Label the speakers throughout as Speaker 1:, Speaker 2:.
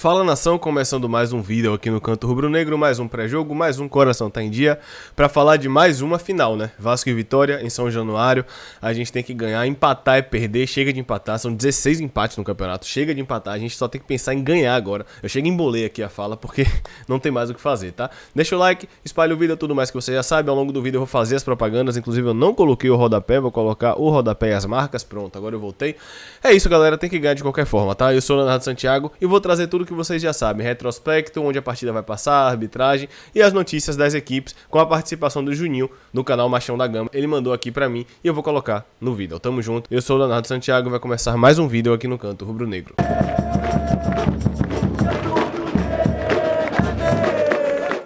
Speaker 1: Fala nação, começando mais um vídeo aqui no Canto Rubro-Negro, mais um pré-jogo, mais um Coração Tá em Dia, pra falar de mais uma final, né? Vasco e Vitória em São Januário, a gente tem que ganhar, empatar é perder, chega de empatar, são 16 empates no campeonato, chega de empatar, a gente só tem que pensar em ganhar agora. Eu chego em embolei aqui a fala, porque não tem mais o que fazer, tá? Deixa o like, espalha o vídeo, tudo mais que você já sabe, ao longo do vídeo eu vou fazer as propagandas, inclusive eu não coloquei o rodapé, vou colocar o rodapé e as marcas, pronto, agora eu voltei. É isso, galera, tem que ganhar de qualquer forma, tá? Eu sou o Leonardo Santiago e vou trazer tudo que vocês já sabem, retrospecto, onde a partida vai passar, arbitragem e as notícias das equipes com a participação do Juninho no canal Machão da Gama. Ele mandou aqui pra mim e eu vou colocar no vídeo. Tamo junto, eu sou o Leonardo Santiago e vai começar mais um vídeo aqui no Canto Rubro-Negro.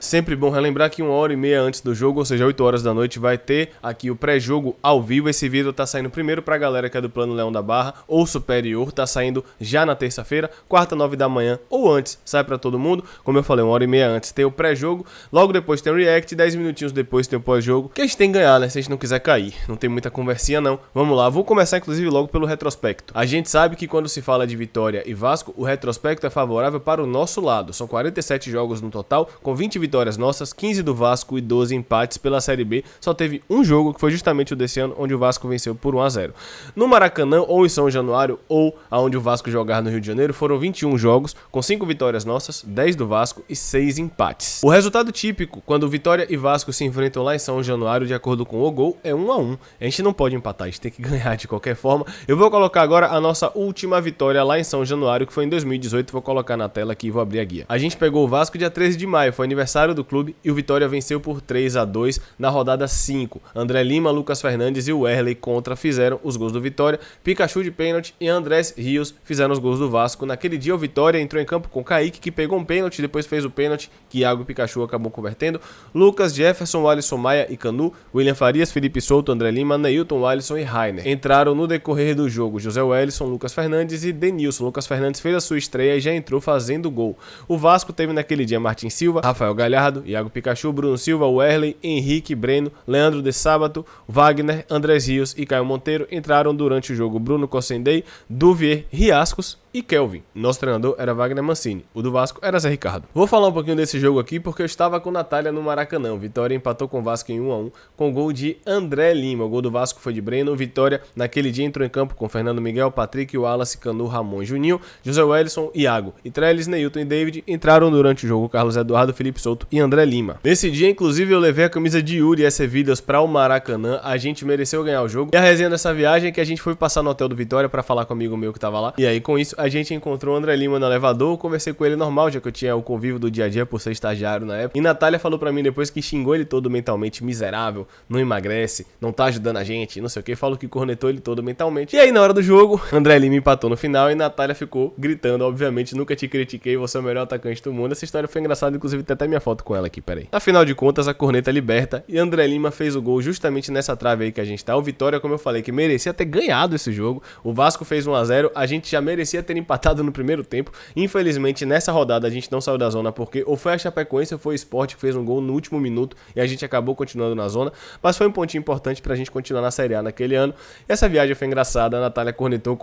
Speaker 1: Sempre bom relembrar que 1h30 antes do jogo, ou seja, 8 horas da noite, vai ter aqui o pré-jogo ao vivo. Esse vídeo tá saindo primeiro pra galera que é do Plano Leão da Barra ou superior, tá saindo já na terça-feira, quarta, 9 da manhã ou antes, sai pra todo mundo. Como eu falei, 1h30 antes tem o pré-jogo, logo depois tem o react, 10 minutinhos depois tem o pós-jogo, que a gente tem que ganhar, né, se a gente não quiser cair. Não tem muita conversinha não. Vamos lá, vou começar inclusive logo pelo retrospecto. A gente sabe que quando se fala de Vitória e Vasco, o retrospecto é favorável para o nosso lado. São 47 jogos no total, com 20 vitórias nossas, 15 do Vasco e 12 empates pela Série B. Só teve um jogo, que foi justamente o desse ano, onde o Vasco venceu por 1-0. No Maracanã, ou em São Januário, ou aonde o Vasco jogar no Rio de Janeiro, foram 21 jogos, com 5 vitórias nossas, 10 do Vasco e 6 empates. O resultado típico, quando Vitória e Vasco se enfrentam lá em São Januário, de acordo com o gol, é 1-1. A gente não pode empatar, a gente tem que ganhar de qualquer forma. Eu vou colocar agora a nossa última vitória lá em São Januário, que foi em 2018, vou colocar na tela aqui e vou abrir a guia. A gente pegou o Vasco dia 13 de maio, foi aniversário do clube e o Vitória venceu por 3-2 na rodada 5. André Lima, Lucas Fernandes e o Wesley Contra fizeram os gols do Vitória, Pikachu de pênalti e Andrés Rios fizeram os gols do Vasco. Naquele dia o Vitória entrou em campo com Kaique, que pegou um pênalti, depois fez o pênalti que Iago e Pikachu acabou convertendo, Lucas, Jefferson, Alisson Maia e Canu, William Farias, Felipe Souto, André Lima, Neilton, Alisson e Rainer. Entraram no decorrer do jogo José Wellison, Lucas Fernandes e Denilson. Lucas Fernandes fez a sua estreia e já entrou fazendo gol. O Vasco teve naquele dia Martin Silva, Rafael Galhardo, Iago Pikachu, Bruno Silva, Wesley, Henrique, Breno, Leandro de Sábato, Wagner, Andrés Rios e Caio Monteiro. Entraram durante o jogo Bruno Cossendei, Duvier, Riascos e Kelvin. Nosso treinador era Wagner Mancini, o do Vasco era Zé Ricardo. Vou falar um pouquinho desse jogo aqui porque eu estava com Natália no Maracanã. Vitória empatou com o Vasco em 1-1 com gol de André Lima. O gol do Vasco foi de Breno. Vitória naquele dia entrou em campo com Fernando Miguel, Patrick, Wallace, Canu, Ramon e Juninho, José Wellison, Iago e Trellis, Neilton e David. Entraram durante o jogo Carlos Eduardo, Felipe Souto e André Lima. Nesse dia, inclusive, eu levei a camisa de Yuri e Ecevidas para o Maracanã. A gente mereceu ganhar o jogo. E a resenha dessa viagem é que a gente foi passar no hotel do Vitória para falar com um amigo meu que tava lá. E aí, com isso, a gente encontrou o André Lima no elevador. Conversei com ele normal, já que eu tinha o convívio do dia a dia por ser estagiário na época. E Natália falou pra mim depois que xingou ele todo mentalmente, miserável, não emagrece, não tá ajudando a gente, não sei o que. Falou que cornetou ele todo mentalmente. E aí, na hora do jogo, André Lima empatou no final e Natália ficou gritando, obviamente, nunca te critiquei, você é o melhor atacante do mundo. Essa história foi engraçada, inclusive tem até minha foto com ela aqui, peraí. Afinal de contas, a corneta liberta e André Lima fez o gol justamente nessa trave aí que a gente tá. O Vitória, como eu falei, que merecia ter ganhado esse jogo. O Vasco fez 1-0, a gente já merecia ter empatado no primeiro tempo. Infelizmente, nessa rodada a gente não saiu da zona porque ou foi a Chapecoense ou foi o Sport que fez um gol no último minuto e a gente acabou continuando na zona, mas foi um pontinho importante pra gente continuar na Série A naquele ano. E essa viagem foi engraçada, a Natália cornetou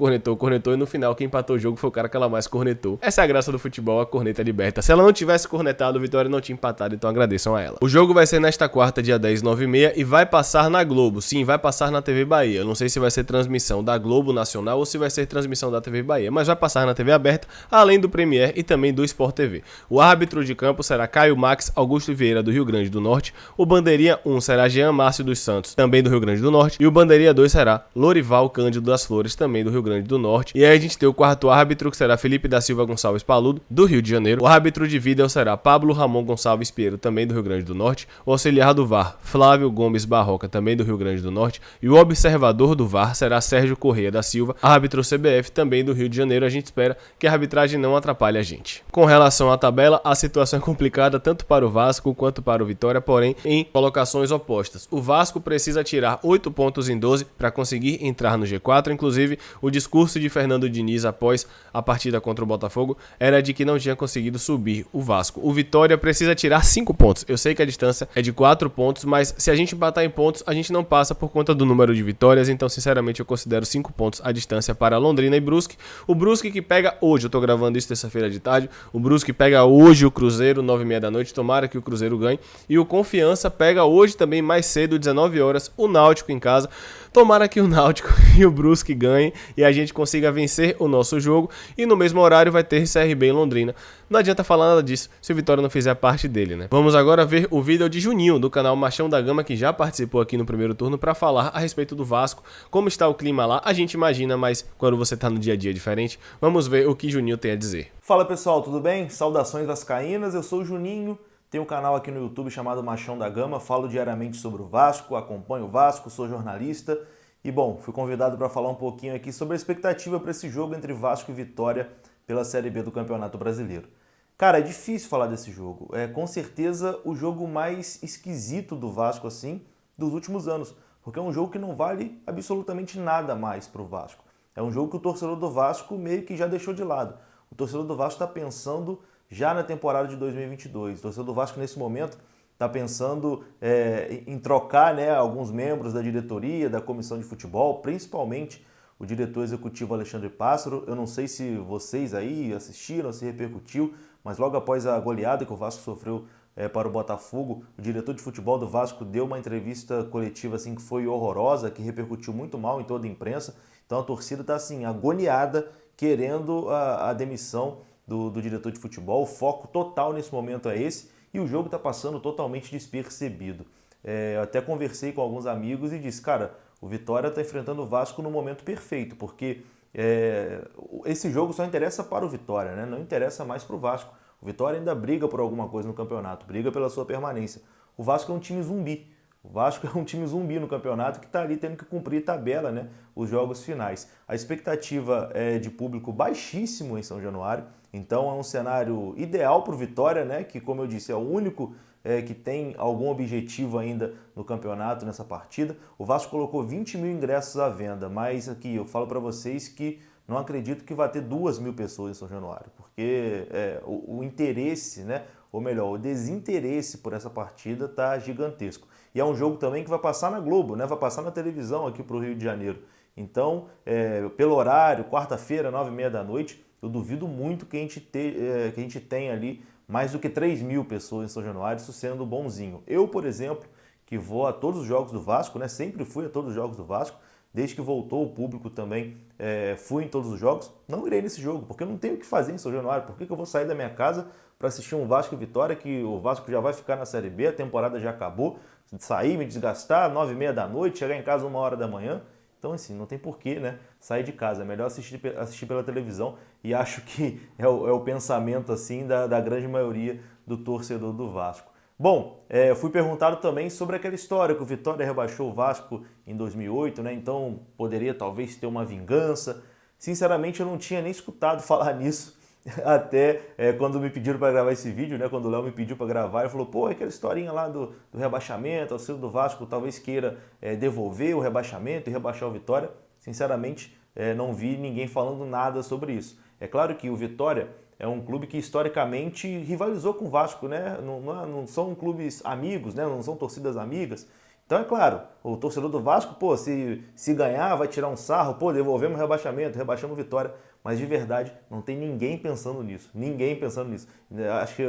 Speaker 1: e no final quem empatou o jogo foi o cara que ela mais cornetou. Essa é a graça do futebol, a corneta liberta. Se ela não tivesse cornetado, o Vitória não tinha empatado, então agradeçam a ela. O jogo vai ser nesta quarta, dia 10, 9h30 e vai passar na Globo. Sim, vai passar na TV Bahia. Eu não sei se vai ser transmissão da Globo Nacional ou se vai ser transmissão da TV Bahia, mas vai passar na TV aberta, além do Premier e também do Sport TV. O árbitro de campo será Caio Max Augusto Vieira, do Rio Grande do Norte. O bandeirinha 1 será Jean Márcio dos Santos, também do Rio Grande do Norte. E o bandeirinha 2 será Lorival Cândido das Flores, também do Rio Grande do Norte. E aí a gente tem o quarto árbitro, que será Felipe da Silva Gonçalves Paludo, do Rio de Janeiro. O árbitro de vídeo será Pablo Ramon Gonçalves Pinheiro, também do Rio Grande do Norte. O auxiliar do VAR, Flávio Gomes Barroca, também do Rio Grande do Norte. E o observador do VAR será Sérgio Corrêa da Silva, árbitro CBF, também do Rio de Janeiro. A gente espera que a arbitragem não atrapalhe a gente. Com relação à tabela, a situação é complicada tanto para o Vasco quanto para o Vitória, porém em colocações opostas. O Vasco precisa tirar 8 pontos em 12 para conseguir entrar no G4. Inclusive, o discurso de Fernando Diniz após a partida contra o Botafogo era de que não tinha conseguido subir o Vasco. O Vitória precisa tirar 5 pontos. Eu sei que a distância é de 4 pontos, mas se a gente empatar em pontos, a gente não passa por conta do número de vitórias, então sinceramente eu considero 5 pontos a distância para Londrina e Brusque. O Brusque que pega hoje, eu tô gravando isso terça-feira de tarde, o Brusque pega hoje o Cruzeiro, 9h30 da noite, tomara que o Cruzeiro ganhe, e o Confiança pega hoje também mais cedo, 19 horas, o Náutico em casa. Tomara que o Náutico e o Brusque ganhem e a gente consiga vencer o nosso jogo. E no mesmo horário vai ter CRB em Londrina. Não adianta falar nada disso se o Vitória não fizer parte dele, né? Vamos agora ver o vídeo de Juninho, do canal Machão da Gama, que já participou aqui no primeiro turno, para falar a respeito do Vasco, como está o clima lá. A gente imagina, mas quando você tá no dia a dia é diferente. Vamos ver o que Juninho tem a dizer.
Speaker 2: Fala pessoal, tudo bem? Saudações vascaínas, eu sou o Juninho. Tenho um canal aqui no YouTube chamado Machão da Gama, falo diariamente sobre o Vasco, acompanho o Vasco, sou jornalista e, bom, fui convidado para falar um pouquinho aqui sobre a expectativa para esse jogo entre Vasco e Vitória pela Série B do Campeonato Brasileiro. Cara, é difícil falar desse jogo, é com certeza o jogo mais esquisito do Vasco, assim, dos últimos anos, porque é um jogo que não vale absolutamente nada mais para o Vasco. É um jogo que o torcedor do Vasco meio que já deixou de lado. O torcedor do Vasco está pensando já na temporada de 2022. O torcedor do Vasco, nesse momento, está pensando em trocar, né, alguns membros da diretoria, da comissão de futebol, principalmente o diretor executivo Alexandre Pássaro. Eu não sei se vocês aí assistiram, se repercutiu, mas logo após a goleada que o Vasco sofreu para o Botafogo, o diretor de futebol do Vasco deu uma entrevista coletiva assim, que foi horrorosa, que repercutiu muito mal em toda a imprensa. Então a torcida está assim, agoniada, querendo a demissão do diretor de futebol. O foco total nesse momento é esse e o jogo está passando totalmente despercebido. Eu até conversei com alguns amigos e disse, cara, o Vitória está enfrentando o Vasco no momento perfeito, porque esse jogo só interessa para o Vitória, né? Não interessa mais para o Vasco. O Vitória ainda briga por alguma coisa no campeonato, briga pela sua permanência. O Vasco é um time zumbi. O Vasco é um time zumbi no campeonato que está ali tendo que cumprir tabela, né? Os jogos finais. A expectativa é de público baixíssimo em São Januário, então é um cenário ideal para o Vitória, né? Que, como eu disse, é o único que tem algum objetivo ainda no campeonato nessa partida. O Vasco colocou 20 mil ingressos à venda, mas aqui eu falo para vocês que não acredito que vai ter 2.000 pessoas em São Januário, porque o interesse, né? Ou melhor, o desinteresse por essa partida está gigantesco. E é um jogo também que vai passar na Globo, né? Vai passar na televisão aqui para o Rio de Janeiro. Então, pelo horário, quarta-feira, 9h30 da noite, eu duvido muito que a gente tenha ali mais do que 3.000 pessoas em São Januário, isso sendo bonzinho. Eu, por exemplo, que vou a todos os jogos do Vasco, né? Sempre fui a todos os jogos do Vasco, desde que voltou o público também, fui em todos os jogos, não irei nesse jogo, porque eu não tenho o que fazer em São Januário. Por que eu vou sair da minha casa para assistir um Vasco e Vitória, que o Vasco já vai ficar na Série B, a temporada já acabou, sair, me desgastar, 9h30 da noite, chegar em casa 1h da manhã? Então, assim, não tem porquê, né, sair de casa. É melhor assistir pela televisão e acho que é o pensamento, assim, da grande maioria do torcedor do Vasco. Bom, fui perguntado também sobre aquela história que o Vitória rebaixou o Vasco em 2008, né? Então poderia talvez ter uma vingança. Sinceramente, eu não tinha nem escutado falar nisso até quando me pediram para gravar esse vídeo, né? Quando o Léo me pediu para gravar, ele falou, pô, aquela historinha lá do rebaixamento, o torcedor do Vasco talvez queira devolver o rebaixamento e rebaixar o Vitória. Sinceramente, não vi ninguém falando nada sobre isso. É claro que o Vitória é um clube que historicamente rivalizou com o Vasco, né? Não são clubes amigos, né? Não são torcidas amigas. Então é claro, o torcedor do Vasco, pô, se ganhar vai tirar um sarro, pô, devolvemos o rebaixamento, rebaixamos o Vitória. Mas de verdade, não tem ninguém pensando nisso. Ninguém pensando nisso. Acho que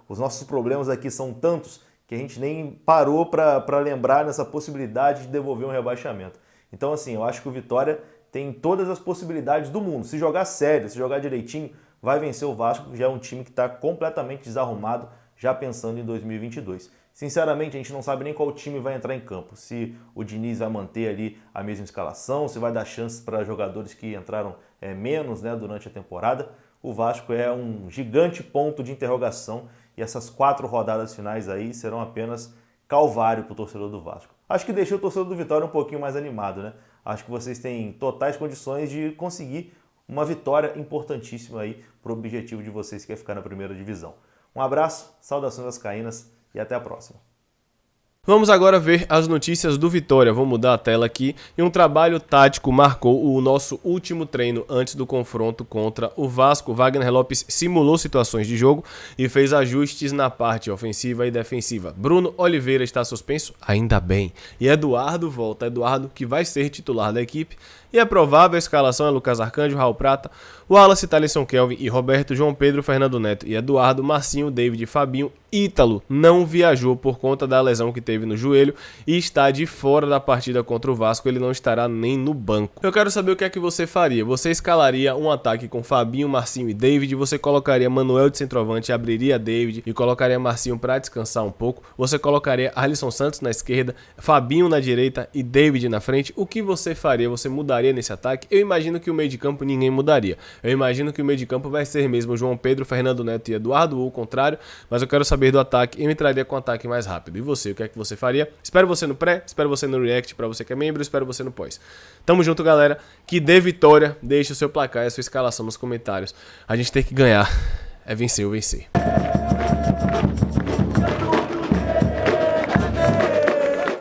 Speaker 2: os nossos problemas aqui são tantos que a gente nem parou para lembrar nessa possibilidade de devolver um rebaixamento. Então assim, eu acho que o Vitória tem todas as possibilidades do mundo. Se jogar sério, se jogar direitinho, vai vencer o Vasco, que já é um time que está completamente desarrumado, já pensando em 2022. Sinceramente, a gente não sabe nem qual time vai entrar em campo. Se o Diniz vai manter ali a mesma escalação, se vai dar chances para jogadores que entraram menos, né, durante a temporada. O Vasco é um gigante ponto de interrogação e essas 4 rodadas finais aí serão apenas calvário para o torcedor do Vasco. Acho que deixei o torcedor do Vitória um pouquinho mais animado, né? Acho que vocês têm totais condições de conseguir uma vitória importantíssima aí para o objetivo de vocês que é ficar na primeira divisão. Um abraço, saudações vascaínas e até a próxima.
Speaker 1: Vamos agora ver as notícias do Vitória. Vou mudar a tela aqui. E um trabalho tático marcou o nosso último treino antes do confronto contra o Vasco. Wagner Lopes simulou situações de jogo e fez ajustes na parte ofensiva e defensiva. Bruno Oliveira está suspenso? Ainda bem. E Eduardo volta. Eduardo que vai ser titular da equipe. E a provável escalação é Lucas Arcanjo, Raul Prata, Wallace, Thalisson Kelvin e Roberto, João Pedro, Fernando Neto e Eduardo, Marcinho, David, Fabinho. Ítalo não viajou por conta da lesão que teve no joelho e está de fora da partida contra o Vasco, ele não estará nem no banco. Eu quero saber o que é que você faria. Você escalaria um ataque com Fabinho, Marcinho e David, você colocaria Manuel de centroavante, abriria David e colocaria Marcinho para descansar um pouco, você colocaria Alisson Santos na esquerda, Fabinho na direita e David na frente. O que você faria? Você mudaria nesse ataque? Eu imagino que o meio de campo ninguém mudaria. Eu imagino que o meio de campo vai ser mesmo João Pedro, Fernando Neto e Eduardo, ou o contrário, mas eu quero saber do ataque, eu entraria com o ataque mais rápido. E você, o que é que você faria? Espero você no pré, espero você no react para você que é membro, espero você no pós. Tamo junto, galera. Que dê vitória, deixe o seu placar e a sua escalação nos comentários. A gente tem que ganhar. É vencer ou vencer.